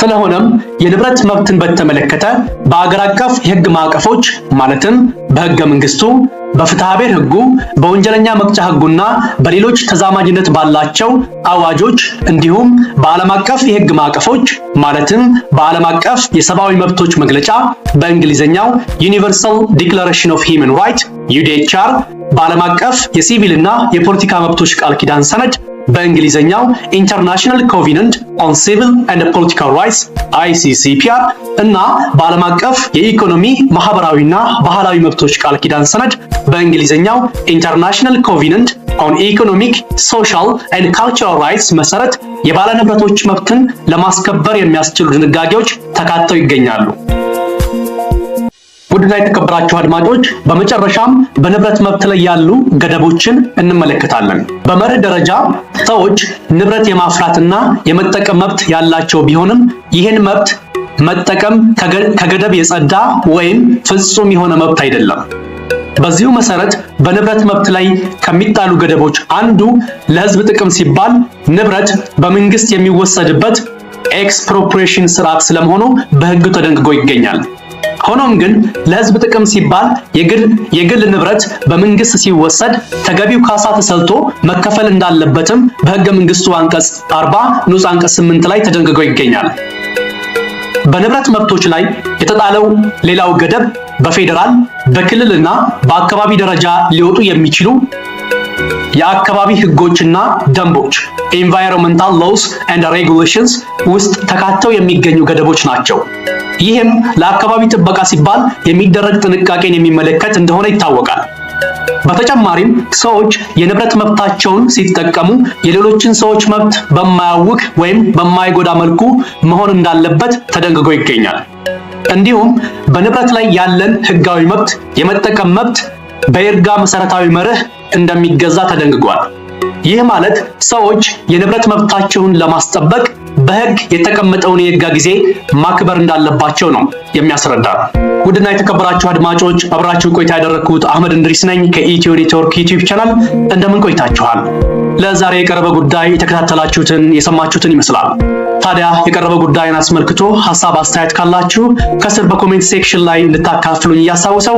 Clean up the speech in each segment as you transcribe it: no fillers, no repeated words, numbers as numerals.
ስለሆነም የንብረት መብትን በተመለከተ በአገር አቀፍ የህግ ማዕቀፎች ማለትም በህገ መንግስቱ፣ በፍትሐ ብሔር ህጉ፣ በወንጀለኛ መቅጫ ህጉና በሌሎች ተዛማጅነት ባላቸው አዋጆች እንዲሁም በዓለም አቀፍ የህግ ማዕቀፎች ማለትም በዓለም አቀፍ የሰብአዊ መብቶች መግለጫ በእንግሊዝኛው ዩኒቨርሳል ዲክላሬሽን ኦፍ ሂውማን ራይት ዩዲኤችአር፣ በዓለም አቀፍ የሲቪልና የፖለቲካ መብቶች ቃል ኪዳን ሰነድ በእንግሊዝኛው ኢንተርናሽናል ኮቬናንት ኦን ሲቪል ኤንድ ፖለቲካል ራይትስ ICCPR እና በዓለም አቀፍ የኢኮኖሚ ማህበራዊና ባህላዊ መብቶች ቃል ኪዳን ሰነድ በእንግሊዝኛው ኢንተርናሽናል ኮቬናንት ኦን ኢኮኖሚክ ሶሻል ኤንድ ካልቸራል ራይትስ መሰረት የባለ ንብረቶች መብትን ለማስከበር የሚያስችሉ ድንጋጌዎች ተካተው ይገኛሉ። ውድና የተከበራችሁ አድማጮች በመጨረሻም በንብረት መብት ላይ ያሉ ገደቦችን እንመለከታለን። በመርህ ደረጃ ሰዎች ንብረት የማፍራትና የመጠቀም መብት ያላቸው ቢሆንም ይህን መብት መጠቀም ከገደብ የጸዳ ወይም ፍጹም የሆነ መብት አይደለም። በዚሁ መሰረት በንብረት መብት ላይ ከሚጣሉ ገደቦች አንዱ ለህዝብ ጥቅም ሲባል ንብረት በመንግስት የሚወሰድበት ኤክስፕሮፕሪዬሽን ስርዓት ስለመሆኑ በህግ ተደንግጎ ይገኛል። ሆኖም ግን ለህዝብ ጥቅም ሲባል የግል ንብረት በመንግስት ሲወሰድ ተገቢው ካሳ ተሰልቶ መከፈል እንዳለበትም በህገ መንግስቱ አንቀጽ 40 ንዑስ አንቀጽ 8 ላይ ተደንግጎ ይገኛል። በንብረት መብቶች ላይ የተጣለው ሌላው ገደብ በፌደራል፣ በክልልና በአካባቢ ደረጃ ሊወጡ የሚችሉ የአካባቢ ህጎችና ደንቦች environmental laws and regulations ውስጥ ተካተው የሚገኙ ገደቦች ናቸው። ይህም ለአካባቢ ጥበቃ ሲባል የሚደረግ ጥንቃቄን የሚመለከት እንደሆነ ይታወቃል። በተጨማሪም ሰዎች የንብረት መብታቸውን ሲጠቀሙ የሌሎችን ሰዎች መብት በማያውክ ወይም በማይጎዳ መልኩ መሆን እንዳለበት ተደንግጎ ይገኛል። እንዲሁም በንብረት ላይ ያለን ህጋዊ መብት የመጠቀም መብት በይርጋ መሰረታዊ መርህ እንደሚገዛ ተደንግጓል። ይህ ማለት ሰዎች የንብረት መብታቸውን ለማስጠበቅ በህግ የተቀመጠውን የይርጋ ጊዜ ማክበር እንዳለባቸው ነው የሚያስረዳው። ውድና የተከበራችሁ አድማጮች አብራችሁ ቆይታ ያደረኩት አህመድ እንድሪስ ነኝ ከኢትዮ ኔትወርክ ዩቲዩብ ቻናል። እንደምን ቆይታችኋል? ለዛሬ የቀረበ ጉዳይ የተከታተላችሁትን የሰማችሁትን ይመስላል። ታዲያ የቀረበ ጉዳይን አስመልክቶ ሐሳብ አስተያየት ካላችሁ ከስር በኮሜንት ሴክሽን ላይ እንድታካፍሉኝ እያሳውሰው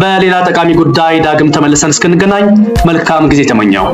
በሌላ ጠቃሚ ጉዳይ ዳግም ተመልሰን እስክንገናኝ መልካም ጊዜ ተመኘው።